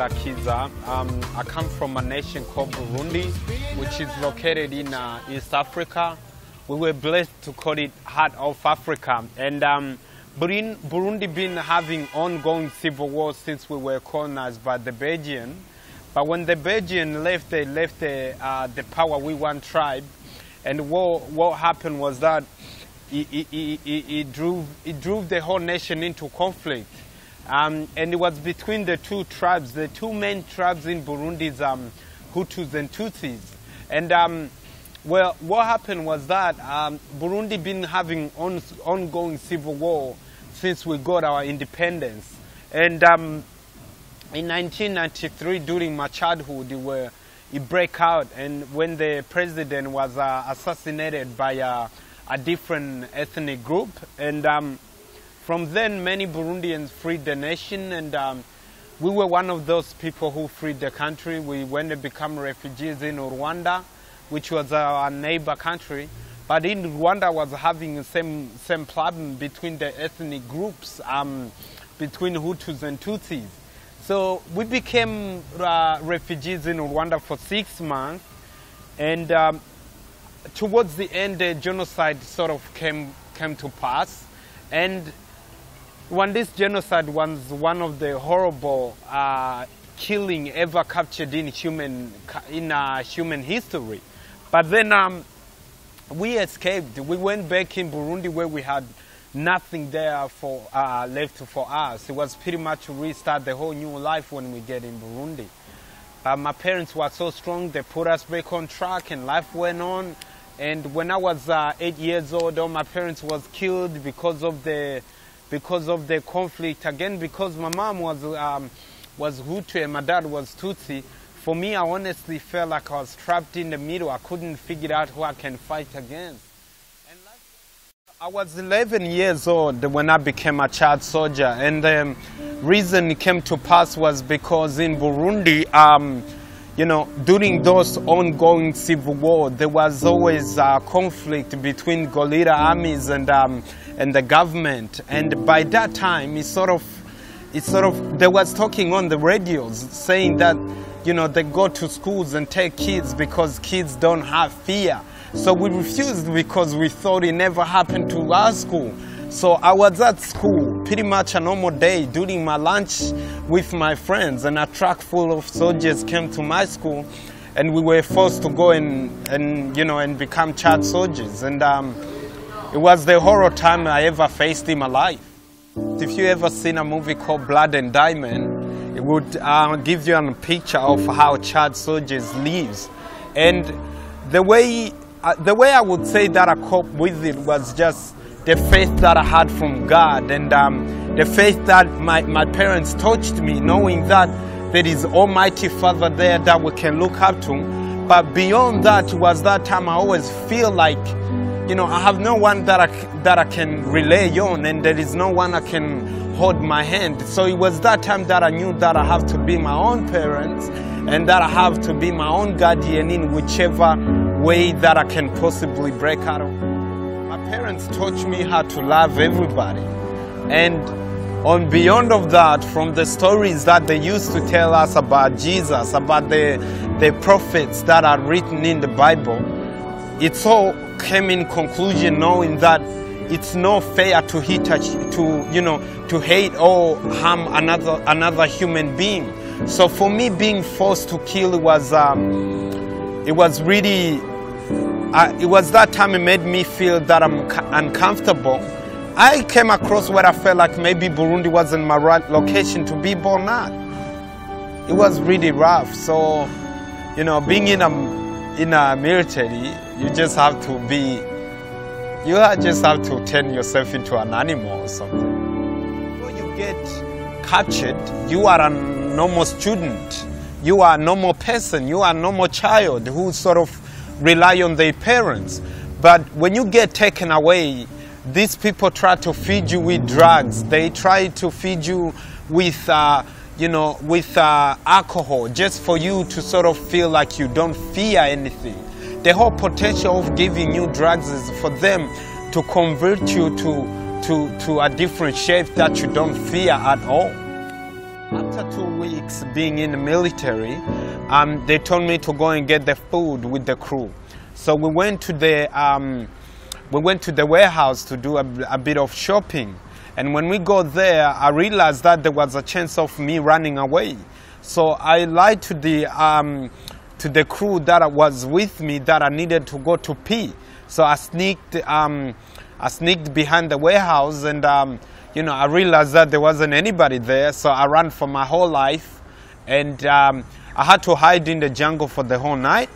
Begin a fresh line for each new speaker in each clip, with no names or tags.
Kiza. I come from a nation called Burundi, which is located in East Africa. We were blessed to call it Heart of Africa. And Burundi been having ongoing civil war since we were colonized by the Belgian. But when the Belgian left, they left the power we one tribe. And what happened was that it drove the whole nation into conflict. And it was between the two tribes. The two main tribes in Burundi is Hutus and Tutsis. And well, what happened was that Burundi been having ongoing civil war since we got our independence. And in 1993, during my childhood, it broke out. And when the president was assassinated by a different ethnic group, and from then many Burundians freed the nation, and we were one of those people who freed the country. We went to become refugees in Rwanda, which was our neighbor country. But in Rwanda was having the same problem between the ethnic groups, between Hutus and Tutsis. So we became refugees in Rwanda for 6 months, and towards the end, the genocide sort of came to pass. And when this genocide was one of the horrible killing ever captured in human history. But then we escaped. We went back in Burundi where we had nothing there for left for us. It was pretty much to restart the whole new life when we get in Burundi. My parents were so strong, they put us back on track and life went on. And when I was 8 years old, all my parents was killed because of the conflict. Again, because my mom was Hutu and my dad was Tutsi. For me, I honestly felt like I was trapped in the middle. I couldn't figure out who I can fight against. And I was 11 years old when I became a child soldier. And the reason it came to pass was because in Burundi, you know, during those ongoing civil war, there was always a conflict between guerrilla armies and the government. And by that time, there was talking on the radios saying that, you know, they go to schools and take kids because kids don't have fear. So we refused because we thought it never happened to our school. So I was at school, pretty much a normal day, during my lunch with my friends, and a truck full of soldiers came to my school, and we were forced to go and become child soldiers. And it was the horror time I ever faced in my life. If you ever seen a movie called Blood and Diamond, it would give you a picture of how child soldiers lives. And the way I would say that I coped with it was just the faith that I had from God, and the faith that my parents taught me, knowing that there is Almighty Father there that we can look up to. But beyond that, was that time I always feel like, you know, I have no one that I can rely on, and there is no one I can hold my hand. So it was that time that I knew that I have to be my own parents, and that I have to be my own guardian in whichever way that I can possibly break out of. My parents taught me how to love everybody. And on beyond of that, from the stories that they used to tell us about Jesus, about the prophets that are written in the Bible, it all came in conclusion knowing that it's not fair to hate or harm another human being. So for me, being forced to kill it was really. It was that time it made me feel that I'm uncomfortable. I came across where I felt like maybe Burundi wasn't my right location to be born at. It was really rough. So, you know, being in a military, you just have to turn yourself into an animal or something. Before you get captured, you are a normal student. You are a normal person. You are a normal child who sort of rely on their parents. But when you get taken away, these people try to feed you with drugs. They try to feed you with alcohol, just for you to sort of feel like you don't fear anything. The whole potential of giving you drugs is for them to convert you to a different shape that you don't fear at all. After 2 weeks being in the military, they told me to go and get the food with the crew. So we went to the warehouse to do a bit of shopping. And when we got there, I realized that there was a chance of me running away. So I lied to the crew that was with me that I needed to go to pee. So I sneaked behind the warehouse, and you know, I realized that there wasn't anybody there. So I ran for my whole life, and I had to hide in the jungle for the whole night,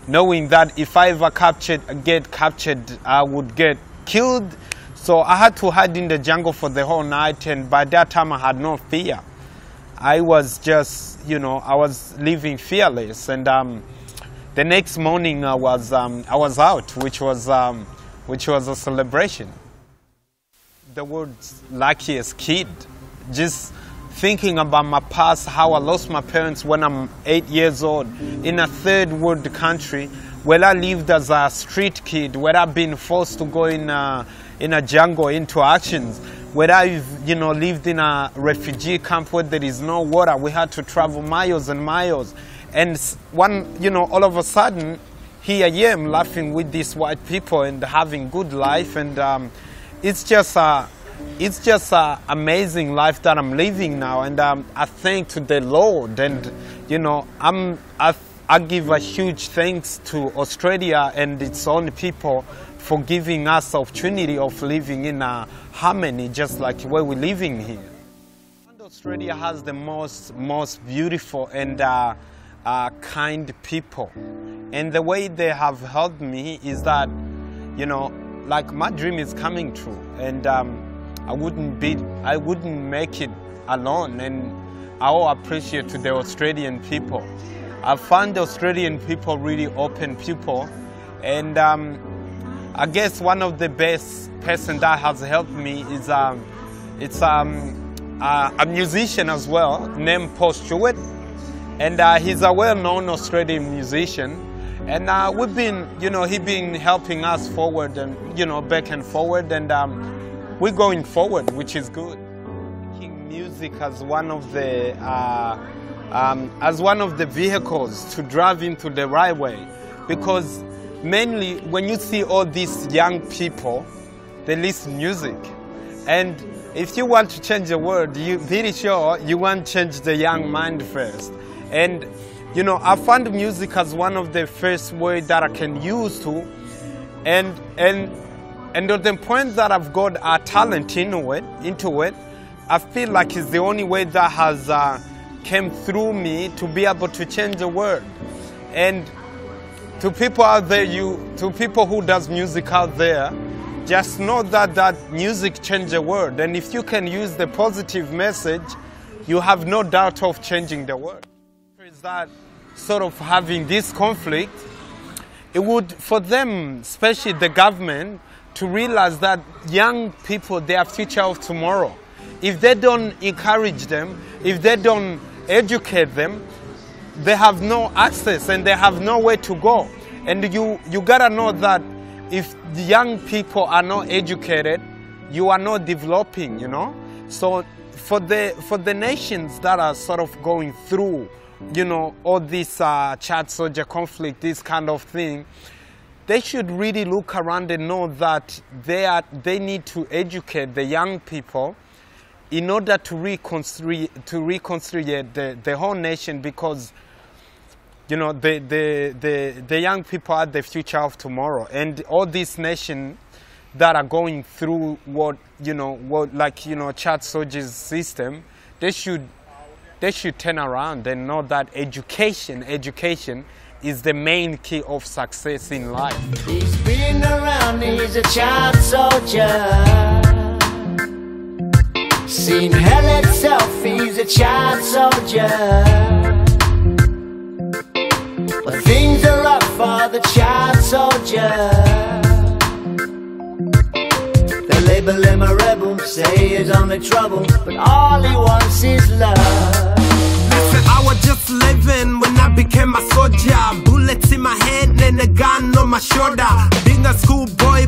knowing that if I ever get captured, I would get killed. So I had to hide in the jungle for the whole night, and by that time I had no fear. I was just, you know, I was living fearless. And the next morning I was out, which was a celebration. The words luckiest kid, just thinking about my past, how I lost my parents when I'm 8 years old in a third world country, where I lived as a street kid, where I've been forced to go in a jungle into actions, where I've, you know, lived in a refugee camp where there is no water. We had to travel miles and miles. And you know, all of a sudden, here I am laughing with these white people and having good life. And it's just a amazing life that I'm living now. And I thank to the Lord. And, you know, I give a huge thanks to Australia and its own people for giving us the opportunity of living in a harmony, just like where we're living here. And Australia has the most beautiful and kind people. And the way they have helped me is that, you know, like my dream is coming true. And I wouldn't make it alone. And I owe appreciate to the Australian people. I found the Australian people really open people. And I guess one of the best person that has helped me is a musician as well, named Paul Stewart, and he's a well-known Australian musician. And we've been, you know, he's been helping us forward and, you know, back and forward, and we're going forward, which is good. Making music as one of the vehicles to drive into the right way, because mainly when you see all these young people, they listen to music. And if you want to change the world, you're pretty sure you want to change the young mind first. And, you know, I found music as one of the first ways that I can use to. And at the point that I've got a talent into it, I feel like it's the only way that has came through me to be able to change the world. And to people out there, to people who does music out there, just know that music changes the world. And if you can use the positive message, you have no doubt of changing the world. Is that sort of having this conflict, it would, for them, especially the government, to realize that young people, they are future of tomorrow. If they don't encourage them, if they don't educate them, they have no access and they have nowhere to go. And you gotta know that if the young people are not educated, you are not developing, you know. So for the nations that are sort of going through, you know, all this Chad soldier conflict, this kind of thing, they should really look around and know that they need to educate the young people in order to reconcile the whole nation, because, you know, the young people are the future of tomorrow. And all these nations that are going through Chad soldiers system, they should turn around and know that education is the main key of success in life.
He's been around, he's a child soldier. Seen hell itself, he's a child soldier. But things are rough for the child soldier. They label him a rebel, say he's only trouble, but all he wants is love.
I was just living when I became a soldier. Bullets in my head and a gun on my shoulder. Being a schoolboy